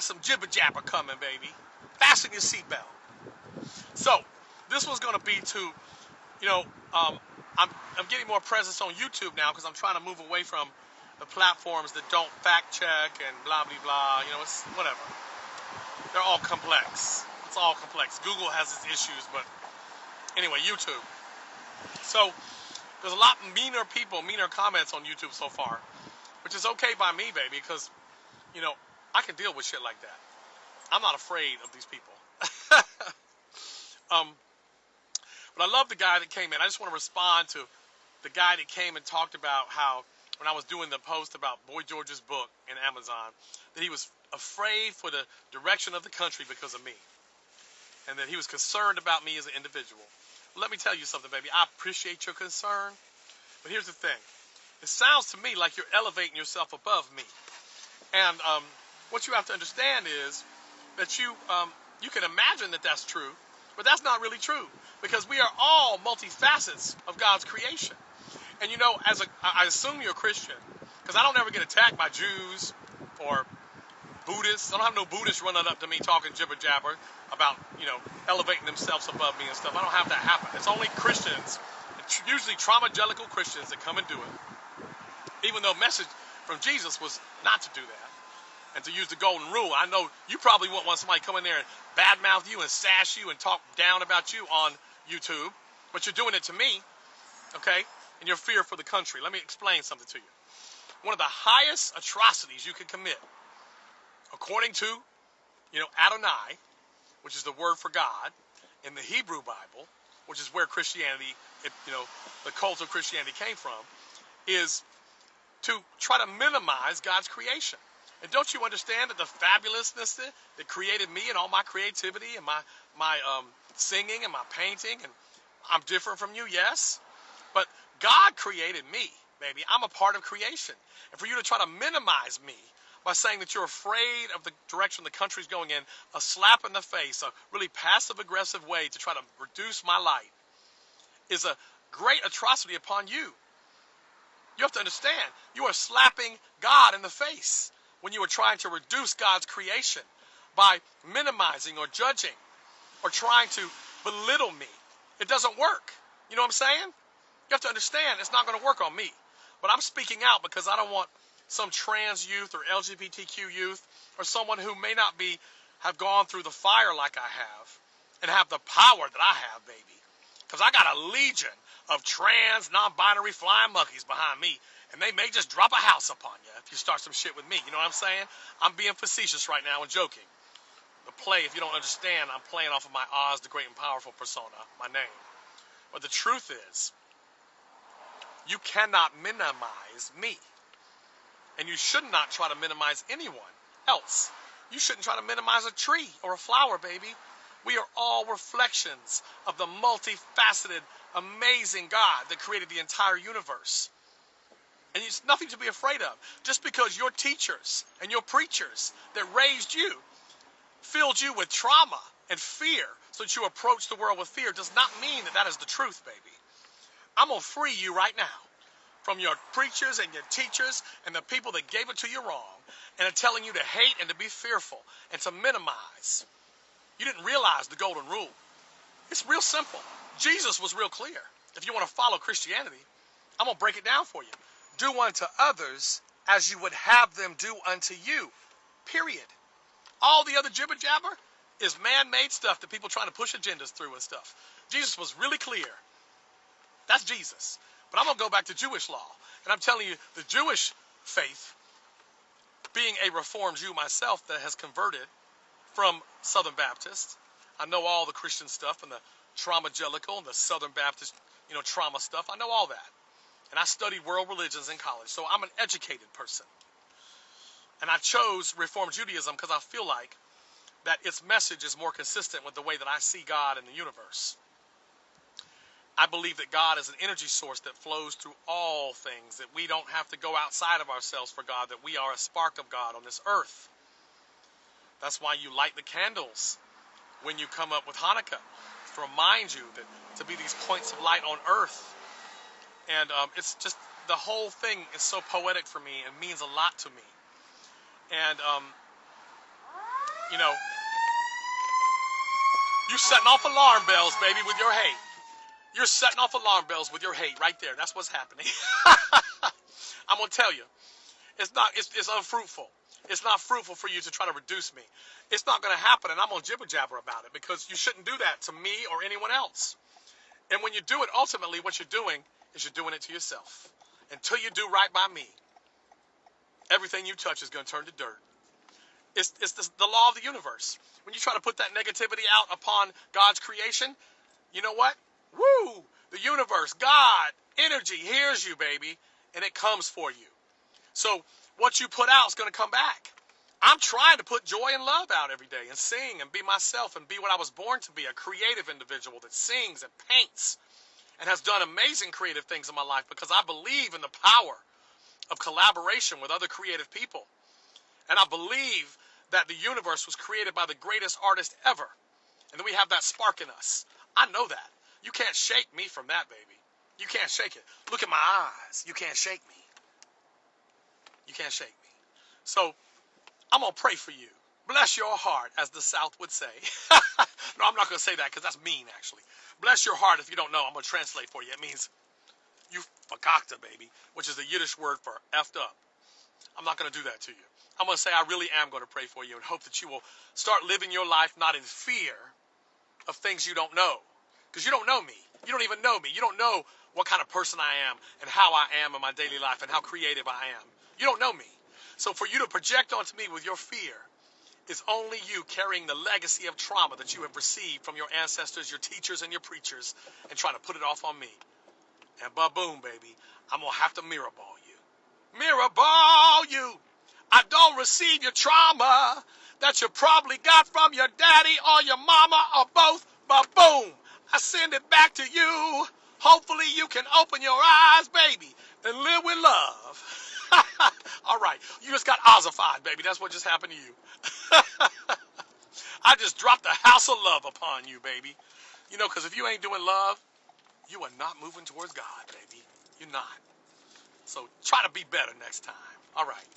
got some jibber jabber coming, baby. Fasten your seatbelt. So, this was going to be to, you know, I'm getting more presence on YouTube now because I'm trying to move away from the platforms that don't fact check and blah, blah, blah. You know, it's whatever. They're all complex. It's all complex. Google has its issues, but anyway, YouTube. So, there's a lot meaner people, meaner comments on YouTube so far, which is okay by me, baby, because, you know, I can deal with shit like that. I'm not afraid of these people. But I love the guy that came in. I just want to respond to the guy that came and talked about how, when I was doing the post about Boy George's book in Amazon, that he was afraid for the direction of the country because of me. And that he was concerned about me as an individual. Let me tell you something, baby. I appreciate your concern. But here's the thing. It sounds to me like you're elevating yourself above me. And what you have to understand is that you can imagine that that's true, but that's not really true, because we are all multifacets of God's creation. And you know, I assume you're a Christian, because I don't ever get attacked by Jews or Buddhists. I don't have no Buddhists running up to me talking jibber jabber about, you know, elevating themselves above me and stuff. I don't have that happen. It's only Christians, usually Trauma-Gelical Christians, that come and do it. Even though message from Jesus was not to do that and to use the golden rule. I know you probably wouldn't want somebody come in there and badmouth you and sass you and talk down about you on YouTube, but you're doing it to me, okay? And your fear for the country. Let me explain something to you. One of the highest atrocities you can commit, according to, you know, Adonai, which is the word for God, in the Hebrew Bible, which is where Christianity, you know, the cult of Christianity came from, is to try to minimize God's creation. And don't you understand that the fabulousness that created me and all my creativity and my singing and my painting, and I'm different from you, yes, but God created me, baby. I'm a part of creation. And for you to try to minimize me by saying that you're afraid of the direction the country's going in, a slap in the face, a really passive-aggressive way to try to reduce my light, is a great atrocity upon you. You have to understand, you are slapping God in the face when you are trying to reduce God's creation by minimizing or judging or trying to belittle me. It doesn't work. You know what I'm saying? You have to understand it's not going to work on me. But I'm speaking out because I don't want some trans youth or LGBTQ youth or someone who may not have gone through the fire like I have and have the power that I have, baby. Because I got a legion of trans, non-binary flying monkeys behind me, and they may just drop a house upon you if you start some shit with me. You know what I'm saying? I'm being facetious right now and joking. The play, if you don't understand, I'm playing off of my Oz the Great and Powerful persona, my name. But the truth is, you cannot minimize me. And you should not try to minimize anyone else. You shouldn't try to minimize a tree or a flower, baby. We are all reflections of the multifaceted, amazing God that created the entire universe. And it's nothing to be afraid of. Just because your teachers and your preachers that raised you filled you with trauma and fear so that you approach the world with fear does not mean that that is the truth, baby. I'm going to free you right now from your preachers and your teachers and the people that gave it to you wrong and are telling you to hate and to be fearful and to minimize. You didn't realize the golden rule. It's real simple. Jesus was real clear. If you want to follow Christianity, I'm going to break it down for you. Do unto others as you would have them do unto you. Period. All the other jibber jabber is man-made stuff that people trying to push agendas through and stuff. Jesus was really clear. That's Jesus. But I'm going to go back to Jewish law. And I'm telling you, the Jewish faith, being a Reformed Jew myself that has converted from Southern Baptist, I know all the Christian stuff and the Trauma-Gelical and the Southern Baptist, you know, trauma stuff. I know all that. And I studied world religions in college. So I'm an educated person. And I chose Reformed Judaism because I feel like that its message is more consistent with the way that I see God in the universe. I believe that God is an energy source that flows through all things, that we don't have to go outside of ourselves for God, that we are a spark of God on this earth. That's why you light the candles when you come up with Hanukkah, to remind you that to be these points of light on earth. And it's just, the whole thing is so poetic for me and means a lot to me. And You know, you setting off alarm bells, baby, with your hate. You're setting off alarm bells with your hate right there. That's what's happening. I'm going to tell you, it's unfruitful. It's not fruitful for you to try to reduce me. It's not going to happen, and I'm going to jibber jabber about it because you shouldn't do that to me or anyone else. And when you do it, ultimately what you're doing is you're doing it to yourself. Until you do right by me, everything you touch is going to turn to dirt. It's the law of the universe. When you try to put that negativity out upon God's creation, you know what? Woo! The universe, God, energy hears you, baby, and it comes for you. So what you put out is going to come back. I'm trying to put joy and love out every day and sing and be myself and be what I was born to be, a creative individual that sings and paints and has done amazing creative things in my life because I believe in the power of collaboration with other creative people. And I believe that the universe was created by the greatest artist ever. And then we have that spark in us. I know that. You can't shake me from that, baby. You can't shake it. Look at my eyes. You can't shake me. You can't shake me. So I'm going to pray for you. Bless your heart, as the South would say. No, I'm not going to say that because that's mean, actually. Bless your heart. If you don't know, I'm going to translate for you. It means you fakakta, baby, which is the Yiddish word for effed up. I'm not going to do that to you. I'm going to say I really am going to pray for you and hope that you will start living your life not in fear of things you don't know. Because you don't know me. You don't even know me. You don't know what kind of person I am and how I am in my daily life and how creative I am. You don't know me. So for you to project onto me with your fear is only you carrying the legacy of trauma that you have received from your ancestors, your teachers, and your preachers and trying to put it off on me. And ba-boom, baby, I'm going to have to mirror ball you. Mirror ball you. I don't receive your trauma that you probably got from your daddy or your mama or both. Ba-boom. I send it back to you. Hopefully you can open your eyes, baby, and live with love. All right. You just got ossified, baby. That's what just happened to you. I just dropped the house of love upon you, baby. You know, because if you ain't doing love, you are not moving towards God, baby. You're not. So try to be better next time. All right.